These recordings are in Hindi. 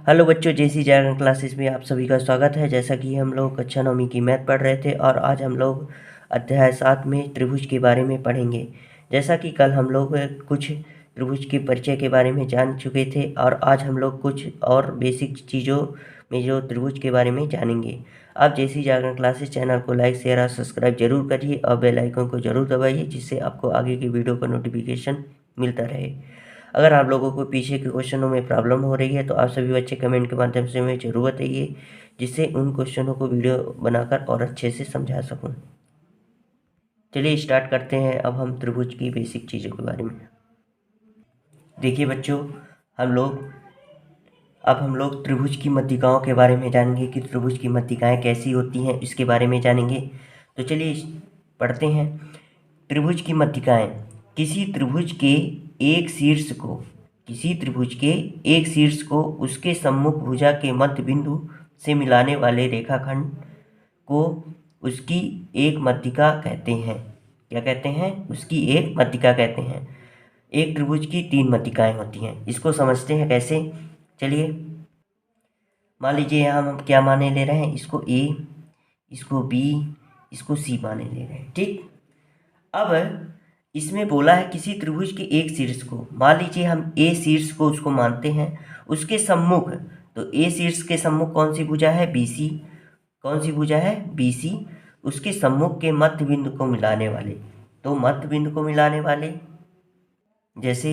हेलो बच्चों, जैसी जागरण क्लासेस में आप सभी का स्वागत है। जैसा कि हम लोग कक्षा 9वीं की मैथ पढ़ रहे थे और आज हम लोग अध्याय 7 में त्रिभुज के बारे में पढ़ेंगे। जैसा कि कल हम लोग कुछ त्रिभुज के परिचय के बारे में जान चुके थे और आज हम लोग कुछ और बेसिक चीज़ों में जो त्रिभुज के बारे में जानेंगे। आप जैसी जागरण क्लासेस चैनल को लाइक शेयर और सब्सक्राइब जरूर करिए और बेल आइकन को जरूर दबाइए, जिससे आपको आगे की वीडियो का नोटिफिकेशन मिलता रहे। अगर आप लोगों को पीछे के क्वेश्चनों में प्रॉब्लम हो रही है तो आप सभी बच्चे कमेंट के माध्यम से हमें जरूर बताइए, जिससे उन क्वेश्चनों को वीडियो बनाकर और अच्छे से समझा सकूं। चलिए स्टार्ट करते हैं अब हम त्रिभुज की बेसिक चीज़ों के बारे में। देखिए बच्चों, अब हम लोग त्रिभुज की मध्यिकाओं के बारे में जानेंगे कि त्रिभुज की मध्यिकाएं कैसी होती हैं, इसके बारे में जानेंगे। तो चलिए पढ़ते हैं। त्रिभुज की मध्यिकाएं किसी त्रिभुज के एक शीर्ष को उसके सम्मुख भुजा के मध्य बिंदु से मिलाने वाले रेखाखंड को उसकी एक मध्यिका कहते हैं। क्या कहते हैं? उसकी एक मध्यिका कहते हैं। एक त्रिभुज की 3 मध्यिकाएं होती हैं। इसको समझते हैं कैसे। चलिए मान लीजिए यहाँ हम क्या माने ले रहे हैं, इसको ए, इसको बी, इसको सी माने ले रहे हैं। ठीक, अब इसमें बोला है किसी त्रिभुज के एक शीर्ष को, मान लीजिए हम ए शीर्ष को उसको मानते हैं, उसके सम्मुख, तो ए शीर्ष के सम्मुख कौन सी भुजा है? बीसी। कौन सी भुजा है? बीसी। उसके सम्मुख के मध्य बिंदु को मिलाने वाले, तो मध्य बिंदु को मिलाने वाले, जैसे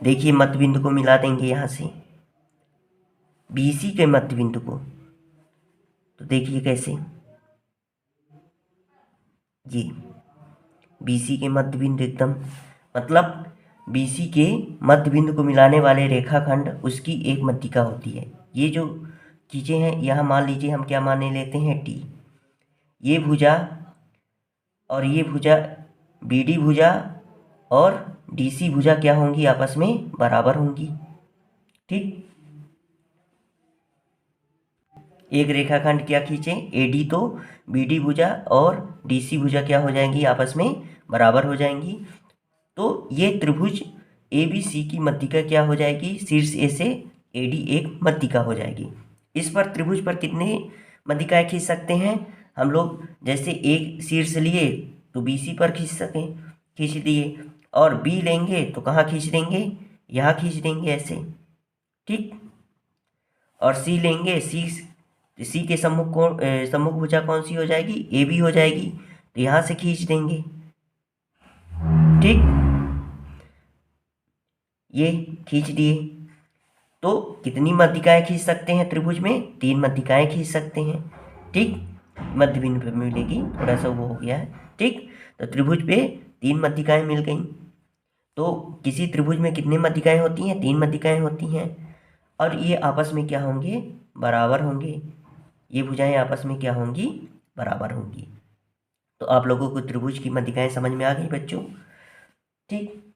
देखिए मध्य बिंदु को मिला देंगे यहाँ से बीसी के मध्य बिंदु को, तो देखिए कैसे, जी बीसी के मध्य बिंदु एकदम, मतलब बीसी के मध्य बिंदु को मिलाने वाले रेखाखंड उसकी एक मध्यिका होती है। ये जो चीज़ें हैं यहाँ मान लीजिए हम क्या माने लेते हैं? टी। ये भुजा और ये भुजा, बीडी भुजा और डीसी भुजा क्या होंगी? आपस में बराबर होंगी। ठीक, एक रेखाखंड क्या खींचे? एडी, तो बीडी भुजा और डीसी भुजा क्या हो जाएंगी? आपस में बराबर हो जाएंगी। तो ये त्रिभुज ए बी सी की मध्यिका क्या हो जाएगी? शीर्ष ए से एडी एक मध्यिका हो जाएगी। इस पर त्रिभुज पर कितने मध्यिकाएं खींच सकते हैं हम लोग? जैसे एक शीर्ष लिए तो बीसी पर खींच दिए, और बी लेंगे तो कहाँ खींच देंगे? यहाँ खींच देंगे ऐसे। ठीक, और सी लेंगे, सी के सम्मुख भुजा कौन सी हो जाएगी? ए बी हो जाएगी, तो यहाँ से खींच देंगे। ठीक, ये खींच दिए। तो कितनी मध्यिकाएं खींच सकते हैं त्रिभुज में? 3 मध्यिकाएं खींच सकते हैं। ठीक, मध्य बिंदु पे मिलेगी, थोड़ा सा वो हो गया है। ठीक, तो त्रिभुज पे 3 मध्यिकाएं मिल गई। तो किसी त्रिभुज में कितनी मध्यिकाएं होती हैं? 3 मध्यिकाएं होती हैं, और ये आपस में क्या होंगे? बराबर होंगे। ये भुजाएं आपस में क्या होंगी? बराबर होंगी। तो आप लोगों को त्रिभुज की मध्यिकाएं समझ में आ गई बच्चों। ठीक,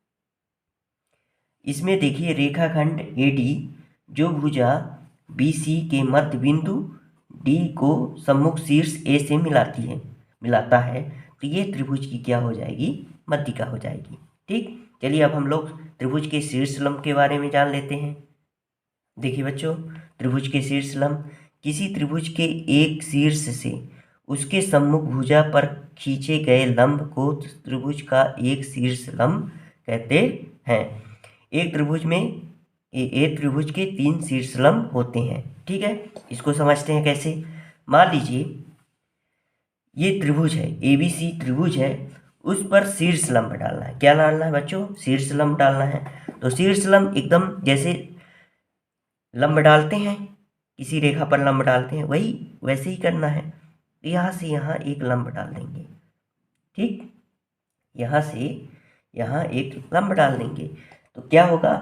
इसमें देखिए रेखाखंड एडी जो भुजा बीसी के मध्य बिंदु डी को सम्मुख शीर्ष ए से मिलाता है, तो ये त्रिभुज की क्या हो जाएगी? मध्यिका हो जाएगी। ठीक, चलिए अब हम लोग त्रिभुज के शीर्ष लंब के बारे में जान लेते हैं। देखिए बच्चों, त्रिभुज के शीर्ष लंब किसी त्रिभुज के एक शीर्ष से उसके सम्मुख भुजा पर खींचे गए लंब को त्रिभुज का एक शीर्ष लंब कहते हैं। एक त्रिभुज के 3 शीर्ष लंब होते हैं। ठीक है, इसको समझते हैं कैसे। मान लीजिए ये त्रिभुज है, एबीसी त्रिभुज है, उस पर शीर्ष लंब डालना है। क्या डालना है बच्चों? शीर्ष लंब डालना है। तो शीर्ष लंब एकदम जैसे लंब डालते हैं, किसी रेखा पर लंब डालते हैं, वही वैसे ही करना है। तो यहाँ से यहाँ एक लंब डाल देंगे। ठीक, यहाँ से यहाँ एक लंब डाल देंगे, तो क्या होगा?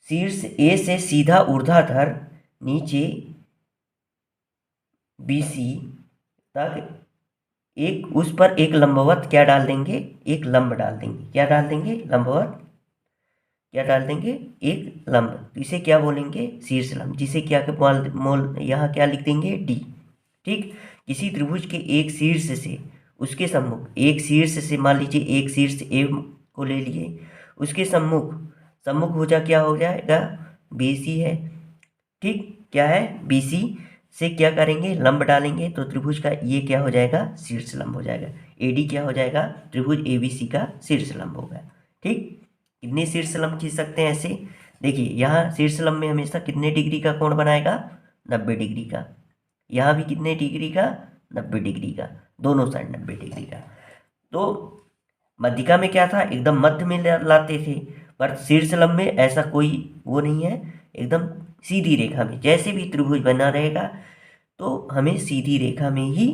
शीर्ष ए से सीधा ऊर्ध्वाधर नीचे बीसी तक उस पर एक लंबवत क्या डाल देंगे? एक लंब डाल देंगे। क्या डाल देंगे? लंबवत क्या डाल देंगे? एक लंब। तो इसे क्या बोलेंगे? शीर्ष लंब, जिसे क्या के मोल यहाँ क्या लिख देंगे? डी। ठीक, किसी त्रिभुज के एक शीर्ष से उसके सम्मुख, एक शीर्ष से मान लीजिए एक शीर्ष ए को ले लिए, उसके सम्मुख भुजा क्या हो जाएगा? बीसी है, ठीक, क्या है, BC से क्या करेंगे, लंब डालेंगे तो त्रिभुज का ये क्या हो जाएगा, शीर्ष लंब हो जाएगा। AD क्या हो जाएगा, त्रिभुज ABC का शीर्ष लंब होगा। ठीक, कितने शीर्ष लंब खींच सकते हैं ऐसे, देखिए यहाँ शीर्ष लंब में हमेशा कितने डिग्री का कोण बनाएगा, 90 डिग्री का। यहाँ भी कितने डिग्री का, 90 डिग्री का, दोनों साइड 90 डिग्री का। तो मध्यिका में क्या था, एकदम मध्य में लाते थे, पर शीर्ष लंब में ऐसा कोई वो नहीं है, एकदम सीधी रेखा में जैसे भी त्रिभुज बना रहेगा तो हमें सीधी रेखा में ही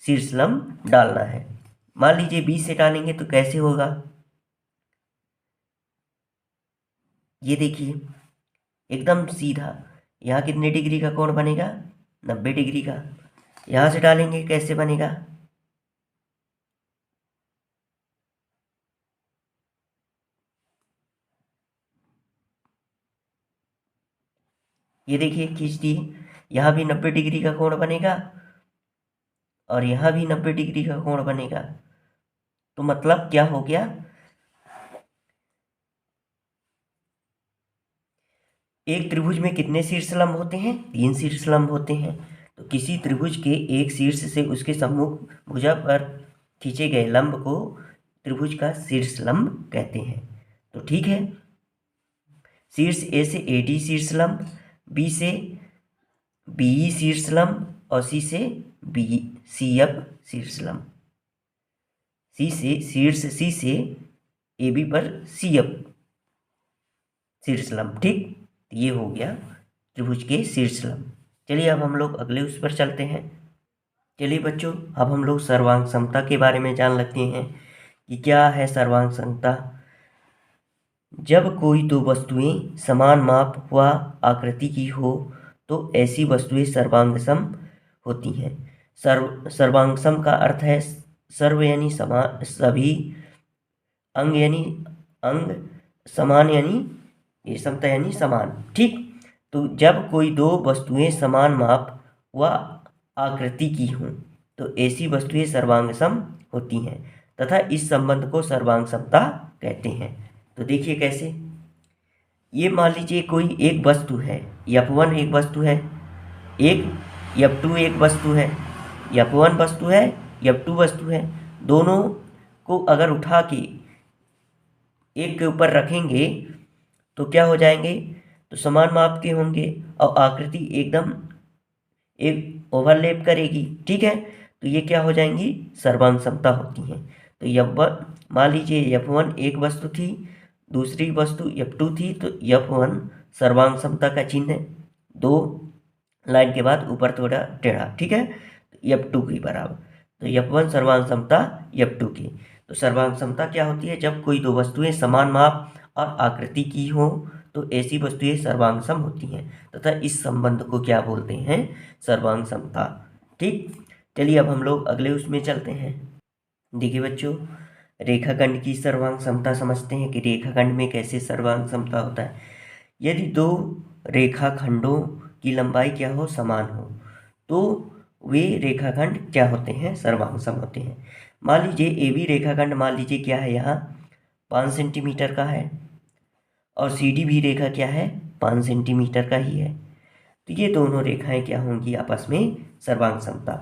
शीर्ष लंब डालना है। मान लीजिए 20 से डालेंगे तो कैसे होगा, ये देखिए एकदम सीधा, यहाँ कितने डिग्री का कोण बनेगा, 90 डिग्री का। यहाँ से डालेंगे कैसे बनेगा, ये देखिए खींच दिए, यहाँ भी 90 डिग्री का कोण बनेगा और यहाँ भी 90 डिग्री का कोण बनेगा। तो मतलब क्या हो गया, एक त्रिभुज में कितने शीर्षलंब होते हैं, 3 शीर्षलंब होते हैं। तो किसी त्रिभुज के एक शीर्ष से उसके सम्मुख भुजा पर खींचे गए लंब को त्रिभुज का शीर्षलंब कहते हैं। तो ठीक है, शीर्ष A से AD शीर्षलंब, B से BE शीर्षलंब और C से CF शीर्षलंब, C से शीर्ष C से AB पर CF शीर्षलंब। ठीक, ये हो गया त्रिभुज के शीर्षलंब। चलिए अब हम लोग अगले उस पर चलते हैं। चलिए बच्चों, अब हम लोग सर्वांग समता के बारे में जान लेते हैं कि क्या है सर्वांग समता। जब कोई दो वस्तुएं समान माप व आकृति की हो तो ऐसी वस्तुएं सर्वांगसम होती हैं। सर्वांगसम का अर्थ है सर्व यानी समान, सभी, अंग यानी अंग, समान यानी ये समता यानी समान। ठीक, तो जब कोई दो वस्तुएं समान माप व आकृति की हों तो ऐसी वस्तुएं सर्वांगसम होती हैं तथा इस संबंध को सर्वांग समता कहते हैं। तो देखिए कैसे, ये मान लीजिए कोई एक वस्तु है, F1 एक वस्तु है, एक F2 एक वस्तु है, F1 वस्तु है, F2 वस्तु है। दोनों को अगर उठा के एक के ऊपर रखेंगे तो क्या हो जाएंगे, तो समान माप के होंगे और आकृति एकदम एक ओवरलैप करेगी। ठीक है, तो ये क्या हो जाएंगी, सर्वांग समता होती हैं। तो F1 मान लीजिए F1 एक वस्तु थी, दूसरी वस्तु F2 थी, तो F1 सर्वांग समता का चिन्ह है, 2 लाइन के बाद ऊपर थोड़ा टेढ़ा। ठीक है, तो F2 के बराबर, तो F1 सर्वांग समता F2 की। तो सर्वांग समता क्या होती है, जब कोई दो वस्तुएं समान माप और आकृति की हो तो ऐसी वस्तुएं सर्वांग सम होती हैं तथा इस संबंध को क्या बोलते हैं, सर्वांग समता। ठीक, चलिए अब हम लोग अगले उसमें चलते हैं। देखिए बच्चों, रेखाखंड की सर्वांग समता समझते हैं कि रेखाखंड में कैसे सर्वांग समता होता है। यदि दो रेखाखंडों की लंबाई क्या हो, समान हो, तो वे रेखाखंड क्या होते हैं, सर्वांग सम होते हैं। मान लीजिए AB रेखाखंड, मान लीजिए क्या है, यहाँ 5 सेंटीमीटर का है और CD भी रेखा क्या है, 5 सेंटीमीटर का ही है। तो ये दोनों रेखाएं क्या होंगी, आपस में सर्वांग समता।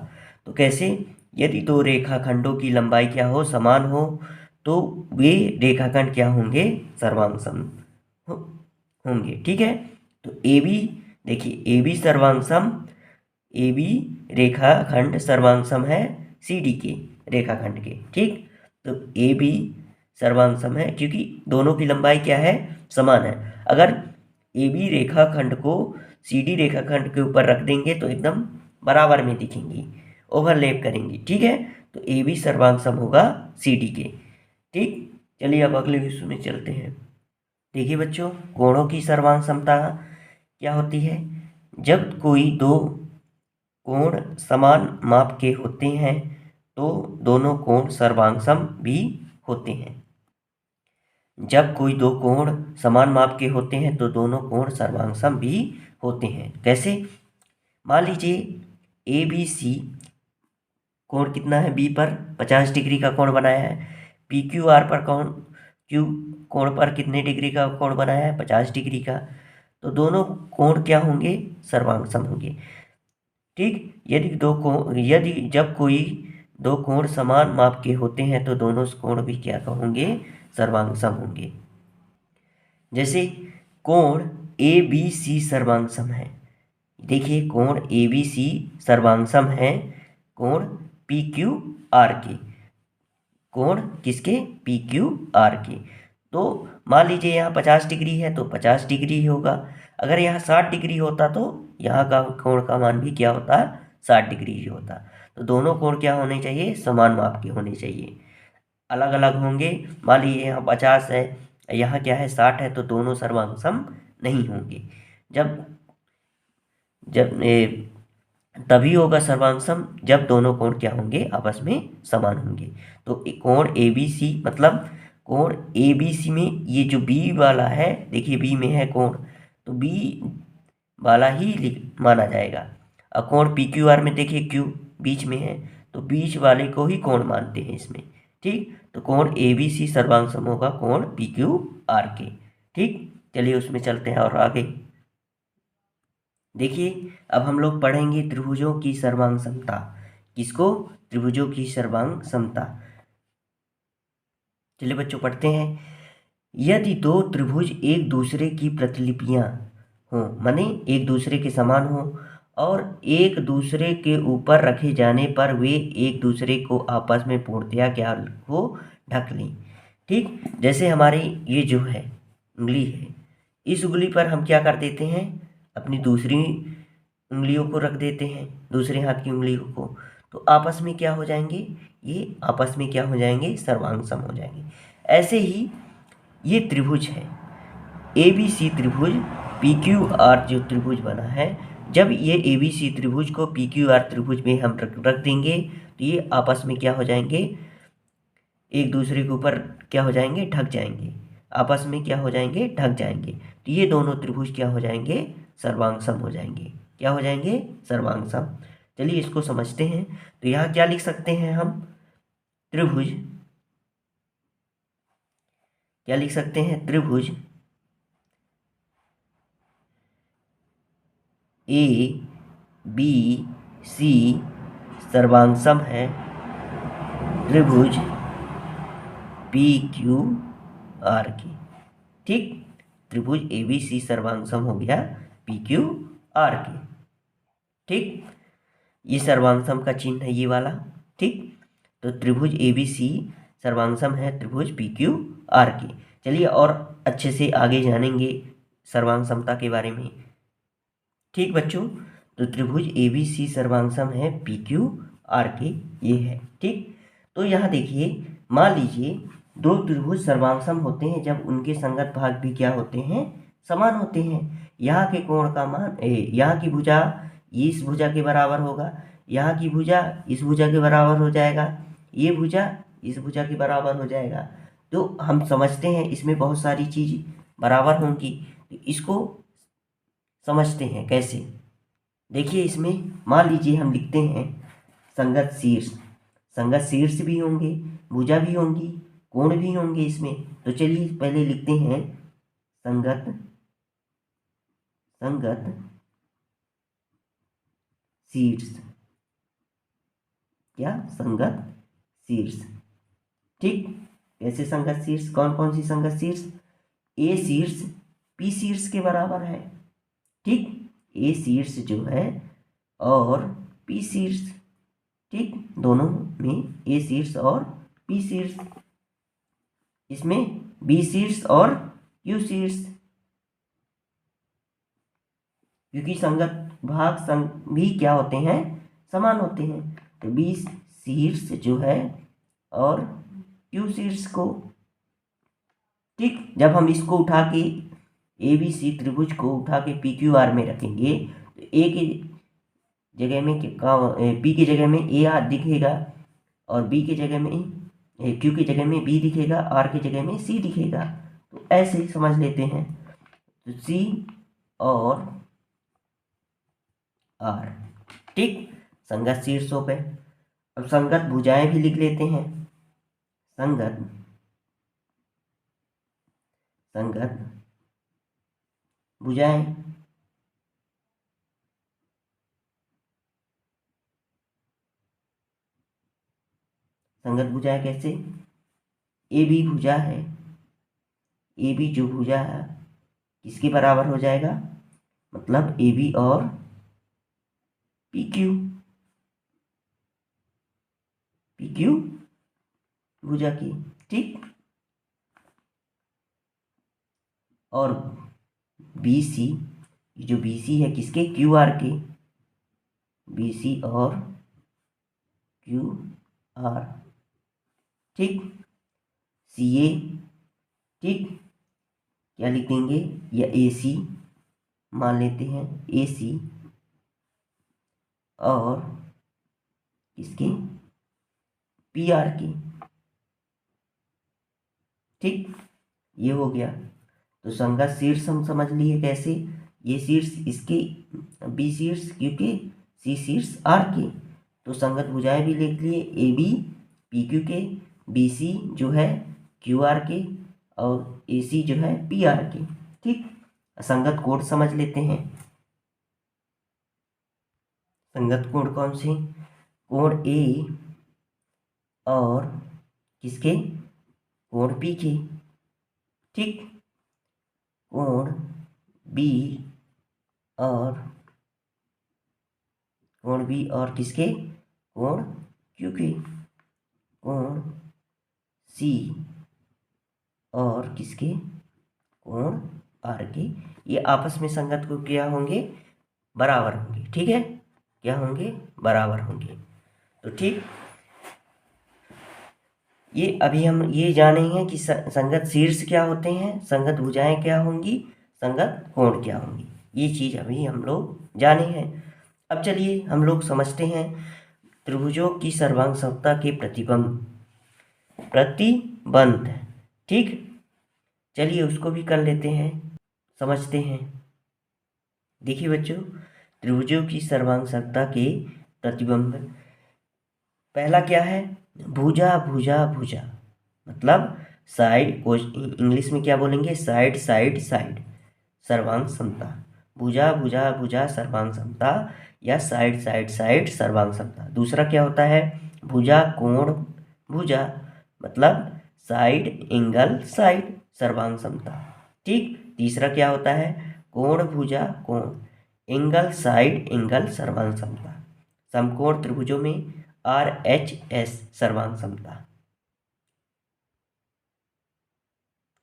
तो कैसे, यदि दो रेखाखंडों की लंबाई क्या हो, समान हो, तो वे रेखाखंड क्या होंगे, सर्वांग सम होंगे। ठीक है, तो AB, देखिए AB सर्वांग सम, AB रेखाखंड सर्वांग सम है CD के रेखाखंड के। ठीक, तो AB सर्वांग सम है क्योंकि दोनों की लंबाई क्या है, समान है। अगर AB रेखाखंड को CD रेखाखंड के ऊपर रख देंगे तो एकदम बराबर में दिखेंगी, ओवरलैप करेंगी। ठीक है, तो AB सर्वांग सम होगा CD के। ठीक, चलिए अब अगले विषय में चलते हैं। देखिए बच्चों, कोणों की सर्वांग समता क्या होती है, जब कोई दो कोण समान माप के होते हैं तो दोनों कोण सर्वांग सम भी होते हैं। जब कोई दो कोण समान माप के होते हैं तो दोनों कोण सर्वांग सम भी होते हैं। कैसे, मान लीजिए ABC कोण कितना है, B पर 50 डिग्री का कोण बनाया है, PQR पर Q कोण पर कितने डिग्री का कोण बनाया है, 50 डिग्री का। तो दोनों कोण क्या होंगे, सर्वांग सम होंगे। ठीक, यदि जब कोई दो कोण समान माप के होते हैं तो दोनों कोण भी क्या होंगे, सर्वांग सम होंगे। जैसे कोण ए बी सी सर्वांग सम है। देखिए कोण ए बी सी सर्वांग सम है कोण पी क्यू आर के, कोण किसके, पी क्यू आर के। तो मान लीजिए यहाँ 50 डिग्री है तो 50 डिग्री ही होगा। अगर यहाँ 60 डिग्री होता तो यहाँ का कोण का मान भी क्या होता, 60 डिग्री ही होता। तो दोनों कोण क्या होने चाहिए, समान माप के होने चाहिए। अलग अलग होंगे, मान लीजिए यहाँ 50 है, यहाँ क्या है 60 है, तो दोनों सर्वांग सम नहीं होंगे। जब जब तभी होगा सर्वांग सम जब दोनों कोण क्या होंगे, आपस में समान होंगे। तो कोण ए बी सी, मतलब कोण ए बी सी में ये जो बी वाला है, देखिए बी में है कोण, तो बी वाला ही माना जाएगा। और कोण पी क्यू आर में देखिए क्यू बीच में है, तो बीच वाले को ही कोण मानते हैं इसमें। ठीक, तो कोण ए बी सी सर्वांग सम होगा कोण पी क्यू आर के। ठीक, चलिए उसमें चलते हैं और आगे देखिए। अब हम लोग पढ़ेंगे त्रिभुजों की सर्वांग समता। किसको, त्रिभुजों की सर्वांग समता। चलिए बच्चों पढ़ते हैं। यदि दो त्रिभुज एक दूसरे की प्रतिलिपियां हों, माने एक दूसरे के समान हो और एक दूसरे के ऊपर रखे जाने पर वे एक दूसरे को आपस में पूर्णतया क्या हो, ढक लें। ठीक, जैसे हमारी ये जो है उंगली है, इस उंगली पर हम क्या कर देते हैं, अपनी दूसरी उंगलियों को रख देते हैं, दूसरे हाथ की उंगलियों को, तो आपस में क्या हो जाएंगे, ये आपस में क्या हो जाएंगे, सर्वांग सम हो जाएंगे। ऐसे ही ये त्रिभुज है ए बी सी त्रिभुज, पी क्यू आर जो त्रिभुज बना है, जब ये ए बी सी त्रिभुज को पी क्यू आर त्रिभुज में हम रख देंगे तो ये आपस में क्या हो जाएंगे, एक दूसरे के ऊपर क्या हो जाएंगे, ढक जाएंगे, आपस में क्या हो जाएंगे, ढक जाएंगे। तो ये दोनों त्रिभुज क्या हो जाएंगे, सर्वांग सम हो जाएंगे। क्या हो जाएंगे, सर्वांग सम। चलिए इसको समझते हैं। तो यहाँ क्या लिख सकते हैं हम, त्रिभुज, क्या लिख सकते हैं, त्रिभुज ए बी सी सर्वांग सम है त्रिभुज पी क्यू आर की। ठीक, त्रिभुज ए बी सी सर्वांग सम हो गया पी क्यू आर की। ठीक, ये सर्वांग सम का चिन्ह है ये वाला। ठीक, तो त्रिभुज ए बी सी सर्वांग सम है त्रिभुज पी क्यू आर की। चलिए और अच्छे से आगे जानेंगे सर्वांग समता के बारे में। ठीक बच्चों, तो त्रिभुज ए बी सी सर्वांग सम है पी क्यू आर के, ये है। ठीक, तो यहाँ देखिए, मान लीजिए दो त्रिभुज सर्वांग सम होते हैं जब उनके संगत भाग भी क्या होते हैं, समान होते हैं। यहाँ के कोण का मान, यहाँ की भुजा इस भुजा के बराबर होगा, यहाँ की भुजा इस भुजा के बराबर हो जाएगा, ये भुजा इस भुजा के बराबर हो जाएगा। तो हम समझते हैं इसमें बहुत सारी चीज बराबर होंगी, तो इसको समझते हैं कैसे। देखिए इसमें मान लीजिए हम लिखते हैं संगत शीर्ष, संगत शीर्ष भी होंगे, भुजा भी होंगी, कोण भी होंगे इसमें। तो चलिए पहले लिखते हैं संगत, संगत शीर्ष, क्या, संगत शीर्ष। ठीक, कैसे संगत शीर्ष, कौन कौन सी संगत शीर्ष, ए शीर्ष पी शीर्ष के बराबर है। ठीक, ए शीर्ष जो है और पी शीर्ष, ठीक, दोनों में ए शीर्ष और पी शीर्ष, इसमें बी शीर्ष और क्यू शीर्ष, क्योंकि संगत भाग संग भी क्या होते हैं, समान होते हैं। तो बी शीर्ष जो है और क्यू शीर्ष को, ठीक, जब हम इसको उठा के ए बी सी त्रिभुज को उठा के पी क्यू आर में रखेंगे तो ए की जगह में पी की जगह में ए आर दिखेगा और बी की जगह में क्यू की जगह में बी दिखेगा, आर की जगह में सी दिखेगा। तो ऐसे ही समझ लेते हैं, तो सी और आर। ठीक, संगत शीर्षों पे अब संगत भुजाएं भी लिख लेते हैं। संगत, संगत भुजाएं। संगत भुजाएं कैसे? ए बी भुजा है, ए बी जो भुजा है किसके बराबर हो जाएगा? मतलब ए बी और पी क्यू, पी क्यू भुजा की। ठीक। और बी सी, जो बी सी है किसके? क्यू आर के, बी सी और क्यू आर। ठीक। सी ए। ठीक। क्या लिख देंगे? या ए सी मान लेते हैं, ए सी और किसके? पी आर के। ठीक। ये हो गया। तो संगत शीर्ष हम समझ लिए कैसे? ये शीर्ष इसके बी शीर्ष क्योंकि सी शीर्ष आर के। तो संगत भुजाएं भी लिख लिए, ए बी पी क्यू के, बी सी जो है क्यू आर के और ए सी जो है पी आर के। ठीक। संगत कोण समझ लेते हैं। संगत कोण कौन से? कोण ए और किसके? कोण पी के। ठीक। कोण बी और कोण बी और किसके? कोण क्यू के। कोण सी और किसके? कोण आर के। ये आपस में संगत को क्या होंगे? बराबर होंगे। ठीक है, क्या होंगे? बराबर होंगे। तो ठीक, ये अभी हम ये जानेंगे कि संगत शीर्ष क्या होते हैं, संगत भुजाएं क्या होंगी, संगत कोण क्या होंगी। ये चीज़ अभी हम लोग जाने हैं। अब चलिए हम लोग समझते हैं त्रिभुजों की सर्वांग समता के प्रतिबंध। प्रतिबंध। ठीक। चलिए उसको भी कर लेते हैं, समझते हैं। देखिए बच्चों, त्रिभुजों की सर्वांग समता के प्रतिबंध। पहला क्या है? भुजा भुजा भुजा, मतलब साइड को इंग्लिश में क्या बोलेंगे? साइड साइड साइड सर्वांग समता। भुजा भुजा भुजा सर्वांग समता या साइड साइड साइड सर्वांग समता। दूसरा क्या होता है? भुजा कोण भुजा, मतलब साइड एंगल साइड सर्वांग समता। ठीक। तीसरा क्या होता है? कोण भुजा कोण, एंगल साइड एंगल सर्वांग समता। समकोण त्रिभुजों में आर एच एस सर्वांग समता।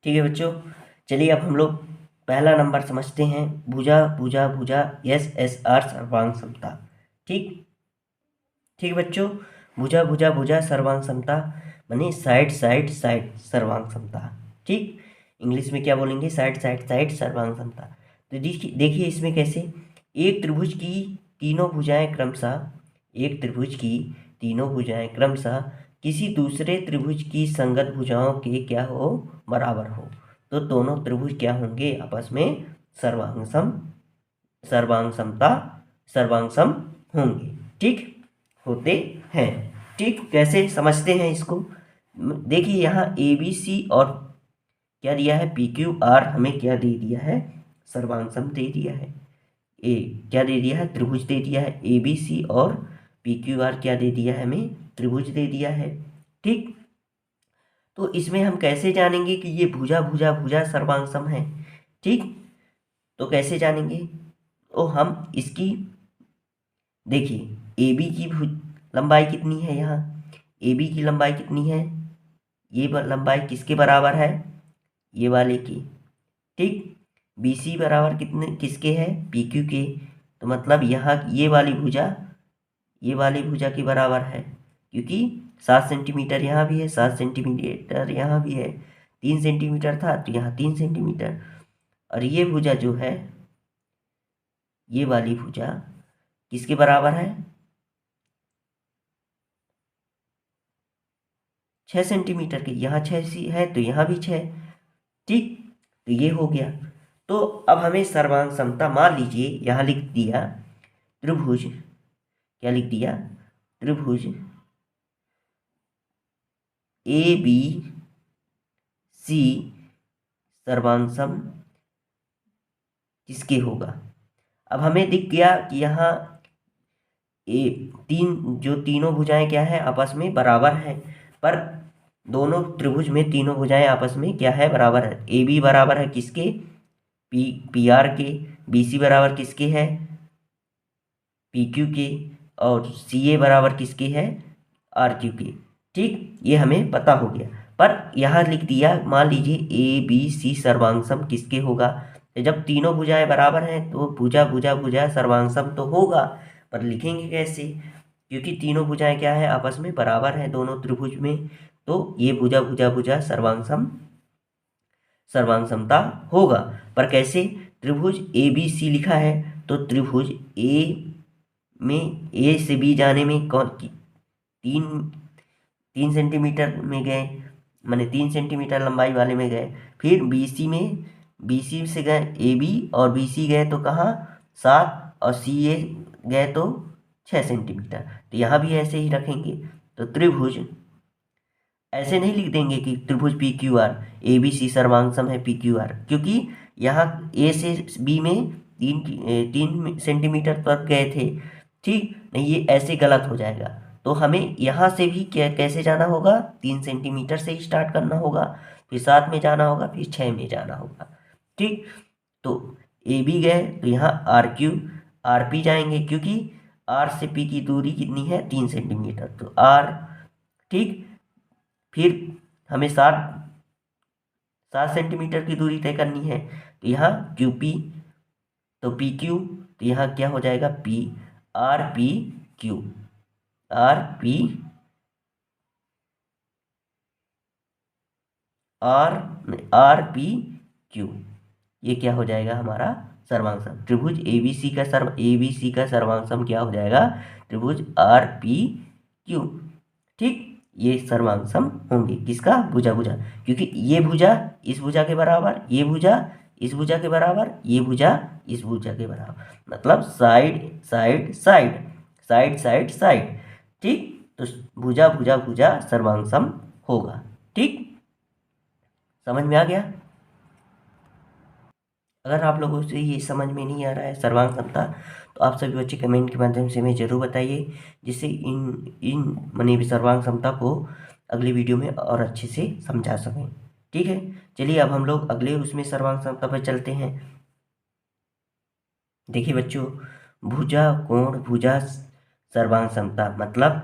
ठीक है बच्चों, चलिए अब हम लोग पहला नंबर समझते हैं, भुजा भुजा भुजा एस एस आर सर्वांग समता। ठीक। ठीक बच्चों, भुजा भुजा भुजा सर्वांग समता माने साइड साइड साइड सर्वांग समता। ठीक। इंग्लिश में क्या बोलेंगे? साइड साइड साइड सर्वांग समता। तो देखिए इसमें कैसे, एक त्रिभुज की तीनों भुजाएं क्रमशः, एक त्रिभुज की तीनों भुजाएं क्रमशः किसी दूसरे त्रिभुज की संगत भुजाओं के क्या हो? बराबर हो। तो दोनों त्रिभुज क्या होंगे? आपस में सर्वांग सम, सर्वांग समता, सर्वांग सम होंगे। ठीक, होते हैं। ठीक, कैसे समझते हैं इसको? देखिए यहाँ ए बी सी और क्या दिया है? पी क्यू आर हमें क्या दे दिया है? सर्वांग सम दे दिया है। ए क्या दे दिया है? त्रिभुज दे दिया है। ए बी सी और पी क्यू आर क्या दे दिया है? हमें त्रिभुज दे दिया है। ठीक। तो इसमें हम कैसे जानेंगे कि ये भुजा भुजा भुजा सर्वांग सम है? ठीक, तो कैसे जानेंगे? तो हम इसकी देखिए, ए बी की लंबाई कितनी है? यहाँ ए बी की लंबाई कितनी है? ये लंबाई किसके बराबर है? ये वाले की। ठीक। बी सी बराबर कितने किसके है? पी क्यू के। तो मतलब यहाँ ये वाली भुजा, ये वाली भुजा के बराबर है, क्योंकि 7 सेंटीमीटर यहाँ भी है, 7 सेंटीमीटर यहाँ भी है। 3 सेंटीमीटर था तो यहाँ 3 सेंटीमीटर। और ये भुजा जो है, ये वाली भुजा किसके बराबर है? 6 सेंटीमीटर के। यहाँ 6 है तो यहाँ भी 6। ठीक, तो ये हो गया। तो अब हमें सर्वांग समता मान लीजिए, यहाँ लिख दिया त्रिभुज, क्या लिख दिया? त्रिभुज ए बी सी सर्वांग सम किसके होगा। अब हमें दिख गया कि यहाँ जो तीनों भुजाएं क्या है, आपस में बराबर हैं। पर दोनों त्रिभुज में तीनों भुजाएं आपस में क्या है, बराबर है। ए बी बराबर है किसके, पी आर के। बी सी बराबर किसके है, पी क्यू के। और सी ए बराबर किसके है, आर क्यू के। ठीक, ये हमें पता हो गया। पर यहाँ लिख दिया, मान लीजिए ए बी सी सर्वांग किसके होगा। तो जब तीनों भुजाएं बराबर हैं तो भुजा भुजा भुजा सर्वांग तो होगा। पर लिखेंगे कैसे, क्योंकि तीनों भुजाएं क्या है, आपस में बराबर हैं दोनों त्रिभुज में। तो ये भुजा भुजा भुजा सर्वांग समता होगा। पर कैसे, त्रिभुज ए बी सी लिखा है, तो त्रिभुज ए में ए से बी जाने में कौन तीन 3 सेंटीमीटर में गए, माने 3 सेंटीमीटर लंबाई वाले में गए। फिर बी सी से गए ए बी, और बी सी गए तो कहाँ 7, और सी ए गए तो 6 सेंटीमीटर। तो यहाँ भी ऐसे ही रखेंगे। तो त्रिभुज ऐसे नहीं लिख देंगे कि त्रिभुज P Q R, A B C सर्वांग सम है पी क्यू आर, क्योंकि यहाँ ए से बी में 3 सेंटीमीटर तक गए थे। ठीक नहीं, ये ऐसे गलत हो जाएगा। तो हमें यहाँ से भी कैसे जाना होगा, 3 सेंटीमीटर से ही स्टार्ट करना होगा, फिर 7 में जाना होगा, फिर 6 में जाना होगा। ठीक, तो ए बी गए तो यहाँ आर क्यू आर पी जाएंगे, क्योंकि आर से पी की दूरी कितनी है, 3 सेंटीमीटर, तो आर। ठीक, फिर हमें 7 सेंटीमीटर की दूरी तय करनी है, तो यहाँ क्यू पी, तो पी क्यू, तो यहाँ क्या हो जाएगा, P R P Q, R P R P Q. ये क्या हो जाएगा हमारा सर्वांग सम। त्रिभुज ए बी सी का सर्वांग सम क्या हो जाएगा, त्रिभुज आर पी क्यू। ठीक, ये सर्वांग सम होंगे किसका, भुजा भुजा, क्योंकि ये भुजा इस भुजा के बराबर, ये भुजा इस भुजा के बराबर, ये भुजा इस भुजा के बराबर, मतलब side side side side side side. ठीक, तो भुजा भुजा भुजा सर्वांग सम होगा। ठीक, समझ में आ गया। अगर आप लोगों से ये समझ में नहीं आ रहा है सर्वांग समता, तो आप सभी बच्चे कमेंट के माध्यम से हमें ज़रूर बताइए, जिससे इन इन माने सर्वांग समता को अगली वीडियो में और अच्छे से समझा सकें। ठीक है, चलिए अब हम लोग अगले उसमें सर्वांग समता पर चलते हैं। देखिए बच्चों, भुजा कोण भुजा सर्वांग समता मतलब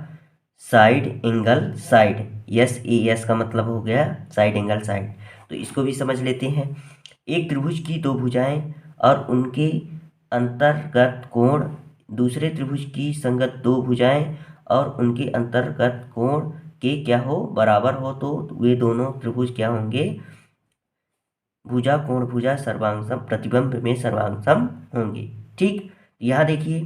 साइड एंगल साइड, एस का मतलब हो गया साइड एंगल साइड। तो इसको भी समझ लेते हैं। एक त्रिभुज की दो भुजाएं और उनके अंतर्गत कोण, दूसरे त्रिभुज की संगत दो भुजाएं और उनके अंतर्गत कोण के क्या हो, बराबर हो, तो वे दोनों त्रिभुज क्या होंगे, भुजा कोण भुजा सर्वांग सम, प्रतिबिंब में सर्वांग सम होंगे। ठीक, यहाँ देखिए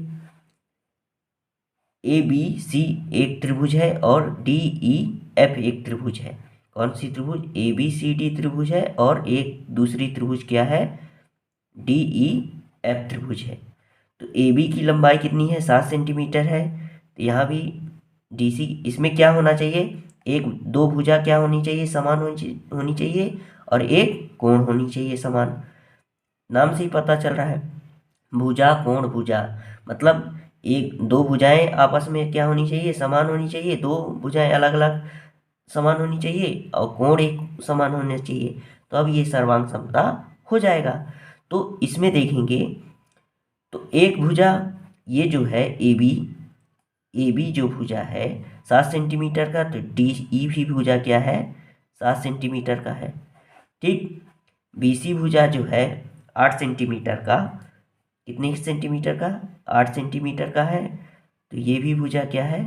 ए बी सी एक त्रिभुज है और डी ई एफ एक त्रिभुज है। कौन सी त्रिभुज, ए बी सी डी त्रिभुज है, और एक दूसरी त्रिभुज क्या है, डी ई एफ त्रिभुज है। तो ए बी की लंबाई कितनी है, 7 सेंटीमीटर है। तो यहाँ भी डी सी, इसमें क्या होना चाहिए, एक दो भुजा क्या होनी चाहिए, समान होनी चाहिए, और एक कोण होनी चाहिए समान। नाम से ही पता चल रहा है, भुजा कोण भुजा, मतलब एक दो भुजाएं आपस में क्या होनी चाहिए, समान होनी चाहिए। दो भुजाएं अलग अलग समान होनी चाहिए, और कोण एक समान होना चाहिए। तो अब ये सर्वांग समता हो जाएगा। तो इसमें देखेंगे तो एक भुजा ये जो है ए बी जो भुजा है 7 सेंटीमीटर का, तो डी ई भी भुजा क्या है, 7 सेंटीमीटर का है। ठीक, बी सी भुजा जो है 8 सेंटीमीटर का, कितने सेंटीमीटर का, 8 सेंटीमीटर का है। तो ये भी भुजा क्या है,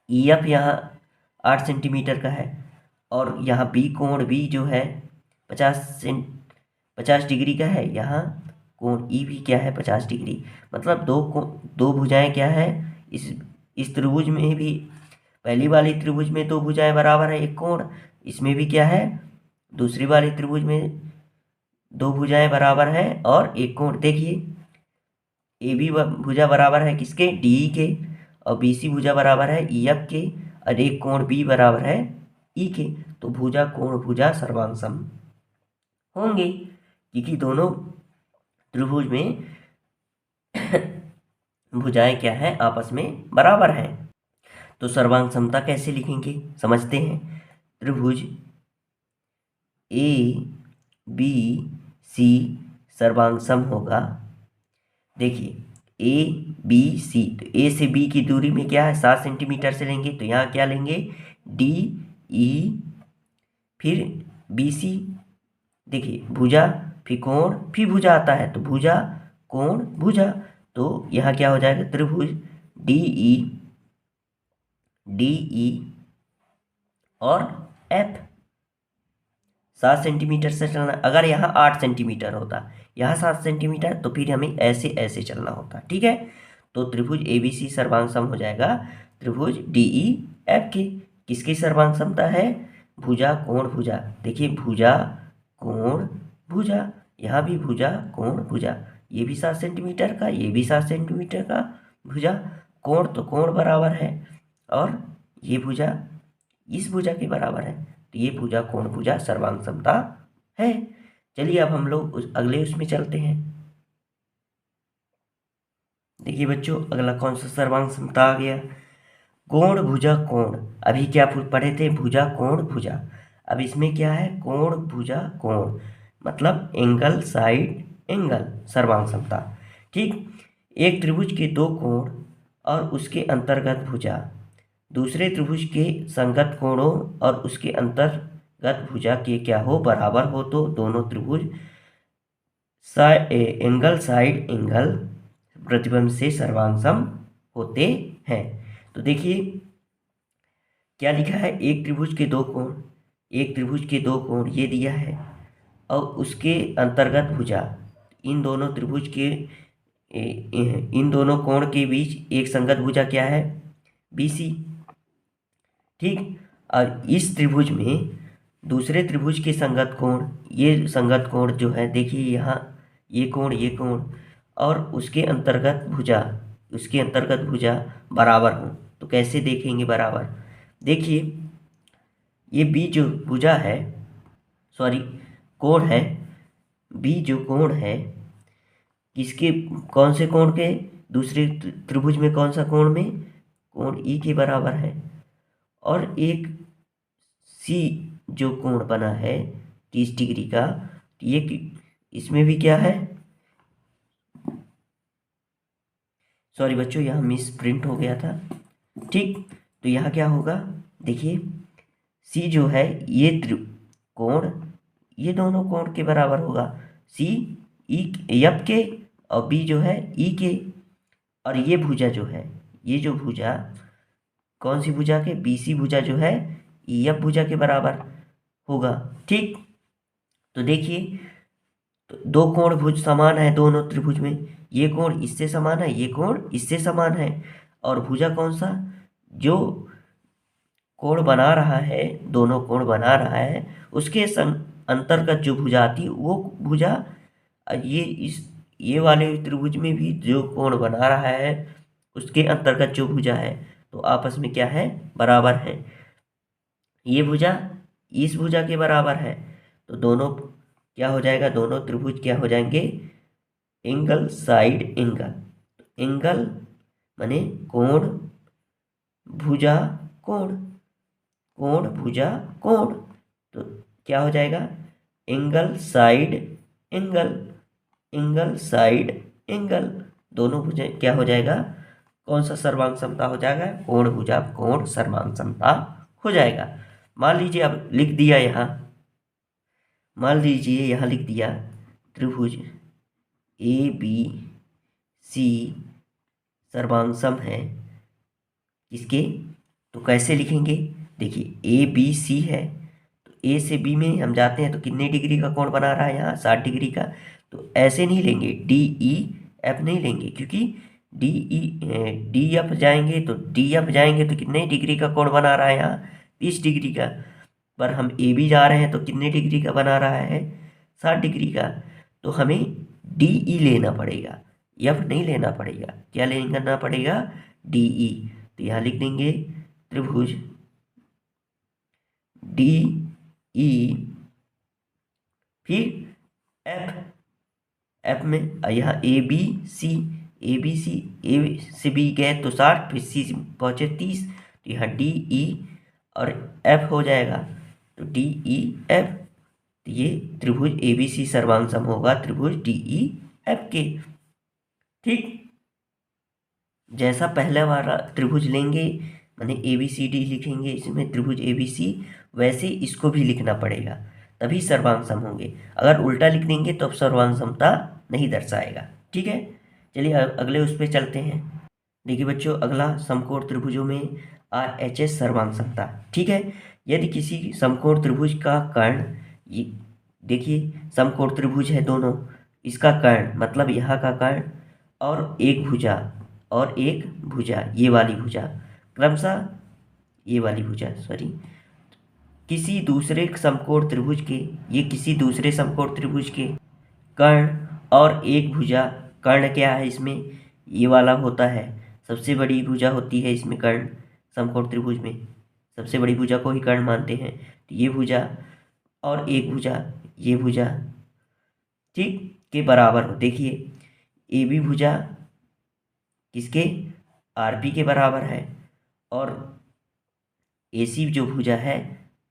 ई एफ यहाँ 8 सेंटीमीटर का है। और यहाँ बी कोण बी जो है 50 डिग्री का है। यहाँ कोण ई भी क्या है, 50 डिग्री। मतलब दो भुजाएं क्या है, इस त्रिभुज में भी, पहली वाली त्रिभुज में दो भुजाएं बराबर है, एक कोण, इसमें भी क्या है, दूसरी वाली त्रिभुज में दो भुजाएं बराबर है और एक कोण। देखिए ए बी भुजा बराबर है किसके, डी के, और बी सी भुजा बराबर है ई एफ के, और एक कोण बी बराबर है ई के। तो भुजा कोण भुजा सर्वांग सम होंगे। क्योंकि दोनों त्रिभुज में भुजाएं क्या है, आपस में बराबर हैं। तो सर्वांग समता कैसे लिखेंगे समझते हैं। त्रिभुज ए बी सी सर्वांग सम होगा। देखिए ए बी सी, तो ए से बी की दूरी में क्या है 7 सेंटीमीटर से लेंगे, तो यहाँ क्या लेंगे डी ई, फिर बी सी। देखिए भुजा फिर कोण फिर भुजा आता है, तो भुजा कोण भुजा, तो यहाँ क्या हो जाएगा त्रिभुज डी ई और एफ। 7 सेंटीमीटर से चलना, अगर यहाँ 8 सेंटीमीटर होता, यहाँ 7 सेंटीमीटर, तो फिर हमें ऐसे ऐसे चलना होता। ठीक है, तो त्रिभुज एबीसी सर्वांग सम हो जाएगा त्रिभुज डीई एफ के। किसकी सर्वांग समता है, भुजा कोण भुजा। देखिए भुजा कोण भुजा, यहाँ भी भुजा कोण भुजा, ये भी 7 सेंटीमीटर का, ये भी 7 सेंटीमीटर का भुजा। कोण तो कोण बराबर है, और ये भुजा इस भुजा के बराबर है, तो ये भुजा कोण भुजा सर्वांग समता है। चलिए अब हम लोग अगले उसमें चलते हैं। देखिए बच्चों अगला कौन सा सर्वांग समता आ गया, कोण भुजा कोण। अभी क्या पढ़े थे, भुजा कोण भुजा। अब इसमें क्या है, कोण भुजा कोण, मतलब एंगल साइड एंगल सर्वांग समता। ठीक, एक त्रिभुज के दो कोण और उसके अंतर्गत भुजा दूसरे त्रिभुज के संगत कोणों और उसके अंतर्गत भुजा के क्या हो बराबर हो, तो दोनों त्रिभुज एंगल साइड एंगल प्रतिबंध से सर्वांग सम होते हैं। तो देखिए क्या लिखा है, एक त्रिभुज के दो कोण, एक त्रिभुज के दो कोण ये दिया है, और उसके अंतर्गत भुजा, इन दोनों त्रिभुज के इन दोनों कोण के बीच एक संगत भुजा क्या है BC। ठीक, और इस त्रिभुज में दूसरे त्रिभुज के संगत कोण, ये संगत कोण जो है देखिए यहाँ ये कोण और उसके अंतर्गत भुजा बराबर हो, तो कैसे देखेंगे बराबर। देखिए ये बी जो भुजा है, सॉरी कोण है, बी जो कोण है किसके, कौन से कोण के, दूसरे त्रिभुज में कौन सा कोण में, कोण ई के बराबर है। और एक सी जो कोण बना है 30 डिग्री का, ये इसमें भी क्या है, सॉरी बच्चों यहाँ मिस प्रिंट हो गया था। ठीक, तो यहाँ क्या होगा, देखिए सी जो है ये कोण, ये दोनों कोण के बराबर होगा, सी ई एफ के और बी जो है ई के। और ये भुजा जो है, ये जो भुजा कौन सी भुजा के, BC भुजा जो है EF भुजा के बराबर होगा। ठीक, तो देखिए तो दो कोण भुज समान है दोनों त्रिभुज में, ये कोण इससे समान है, ये कोण इससे समान है, और भुजा कौन सा, जो कोण बना रहा है, दोनों कोण बना रहा है, उसके अंतर्गत जो भुजा आती वो भुजा, ये वाले त्रिभुज में भी जो कोण बना रहा है उसके अंतर्गत जो भुजा है, तो आपस में क्या है बराबर है। ये भुजा इस भुजा के बराबर है, तो दोनों क्या हो जाएगा, दोनों त्रिभुज क्या हो जाएंगे एंगल साइड एंगल। एंगल माने कोण भुजा कोण, कोण भुजा कोण, तो क्या हो जाएगा angle side angle, angle side angle, दोनों भुजा क्या हो जाएगा, कौन सा सर्वांग समता हो जाएगा, कोण भुजा कोण सर्वांग समता हो जाएगा। मान लीजिए अब लिख दिया यहाँ, मान लीजिए यहाँ लिख दिया त्रिभुज ABC सर्वांग सम है किसके, तो कैसे लिखेंगे, देखिए ABC है, तो A से B में हम जाते हैं तो कितने डिग्री का कोण बना रहा है यहाँ 60 डिग्री का, तो ऐसे नहीं लेंगे DEF नहीं लेंगे, क्योंकि DEF जाएंगे तो कितने डिग्री का कोण बना रहा है यहाँ 30 डिग्री का, पर हम AB जा रहे हैं तो कितने डिग्री का बना रहा है 60 डिग्री का, तो हमें DE लेना पड़ेगा, F नहीं लेना पड़ेगा, क्या लेना पड़ेगा DE। तो यहाँ लिख देंगे त्रिभुज DE फिर एफ में यहाँ ए से बी गए तो 60, फिर सी पहुँचे 30, तो यहाँ डी ई और एफ हो जाएगा, तो डी ई एफ, तो ये त्रिभुज ए बी सी सर्वांग सम होगा त्रिभुज डी ई एफ के। ठीक, जैसा पहले वाला त्रिभुज लेंगे माने ए बी सी डी लिखेंगे इसमें त्रिभुज ए बी सी, वैसे इसको भी लिखना पड़ेगा तभी सर्वांग सम होंगे। अगर उल्टा लिख देंगे तो अब सर्वांग समता नहीं दर्शाएगा। ठीक है, चलिए अगले उस पर चलते हैं। देखिए बच्चों, अगला समकोण त्रिभुजों में RHS सर्वांग समता। ठीक है, यदि किसी समकोण त्रिभुज का कर्ण, ये देखिए समकोण त्रिभुज है दोनों, इसका कर्ण मतलब यहाँ का कर्ण और एक भुजा ये वाली भुजा क्रमशः ये वाली भुजा किसी दूसरे समकोण त्रिभुज के, ये किसी दूसरे समकोण त्रिभुज के कर्ण और एक भुजा, कर्ण क्या है इसमें ये वाला होता है, सबसे बड़ी भुजा होती है इसमें कर्ण, समकोण त्रिभुज में सबसे बड़ी भुजा को ही कर्ण मानते हैं, तो ये भुजा और एक भुजा ये भुजा ठीक के बराबर हो। देखिए ए बी भुजा किसके RP के बराबर है और AC जो भुजा है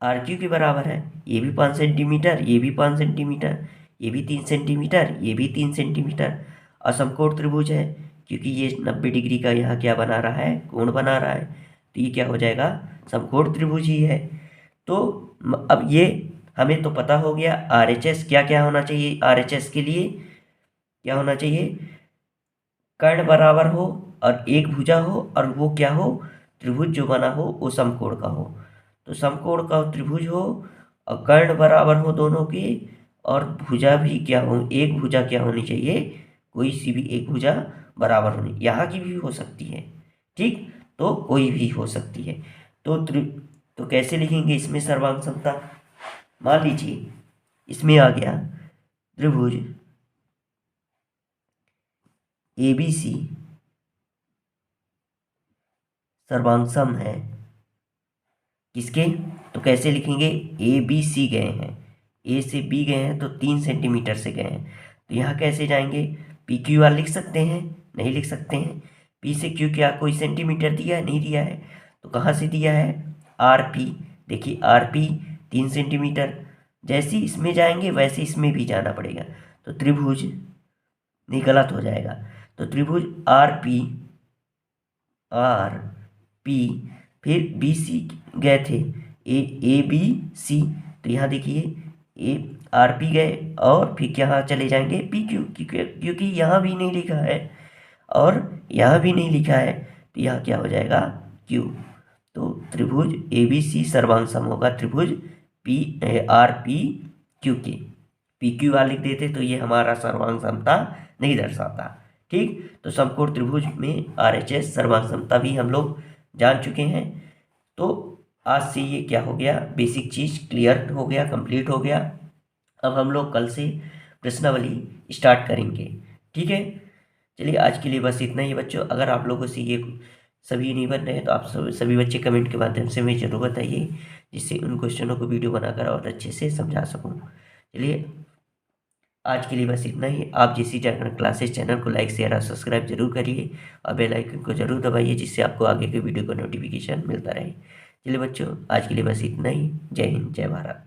RQ के बराबर है। ये भी 5 सेंटीमीटर, ये भी 5 सेंटीमीटर, ये भी 3 सेंटीमीटर, ये भी 3 सेंटीमीटर। असमकोण त्रिभुज है क्योंकि ये 90 डिग्री का यहाँ क्या बना रहा है, कोण बना रहा है, तो ये क्या हो जाएगा, समकोण त्रिभुज ही है। तो अब ये हमें तो पता हो गया RHS क्या क्या होना चाहिए। RHS के लिए क्या होना चाहिए, कर्ण बराबर हो और एक भुजा हो और वो क्या हो, त्रिभुज जो बना हो वो समकोण का हो। तो समकोण का त्रिभुज हो और कर्ण बराबर हो दोनों के, और भुजा भी क्या हो, एक भुजा क्या होनी चाहिए, कोई सी भी एक भुजा बराबर होनी, यहाँ की भी हो सकती है। ठीक, तो कोई भी हो सकती है। तो कैसे लिखेंगे इसमें सर्वांग समता, मान लीजिए इसमें आ गया त्रिभुज ABC सर्वांग सम है किसके, तो कैसे लिखेंगे, ABC गए हैं, A से B गए हैं तो 3 सेंटीमीटर से गए हैं, तो यहाँ कैसे जाएंगे, PQR लिख सकते हैं, नहीं लिख सकते हैं, P से Q क्या कोई सेंटीमीटर दिया है, नहीं दिया है, तो कहाँ से दिया है, RP, देखिए RP 3 सेंटीमीटर, जैसे इसमें जाएंगे वैसे इसमें भी जाना पड़ेगा, तो त्रिभुज नहीं गलत हो जाएगा, तो त्रिभुज RP फिर BC गए थे ABC, तो यहाँ देखिए RP गए और फिर यहाँ चले जाएंगे PQ, क्योंकि यहाँ भी नहीं लिखा है और यहाँ भी नहीं लिखा है, तो यहाँ क्या हो जाएगा Q। तो त्रिभुज ABC सर्वांग सम होगा त्रिभुज RP Q के। PQR लिख देते तो ये हमारा सर्वांग समता नहीं दर्शाता। ठीक, तो समकोण त्रिभुज में RHS सर्वांग समता भी हम लोग जान चुके हैं। तो आज से ये क्या हो गया, बेसिक चीज़ क्लियर हो गया, कंप्लीट हो गया। अब हम लोग कल से प्रश्नावली स्टार्ट करेंगे। ठीक है, चलिए आज के लिए बस इतना ही बच्चों। अगर आप लोगों से ये सभी नहीं बन रहे हैं तो आप सभी बच्चे कमेंट के माध्यम से मुझे जरूर बताइए, जिससे उन क्वेश्चनों को वीडियो बनाकर और अच्छे से समझा सकूँ। चलिए आज के लिए बस इतना ही। आप जैसी क्लासेस चैनल को लाइक शेयर और सब्सक्राइब जरूर करिए और बेल आइकन को जरूर दबाइए, जिससे आपको आगे के वीडियो का नोटिफिकेशन मिलता रहे। चलिए बच्चों आज के लिए बस इतना ही। जय हिंद, जय भारत।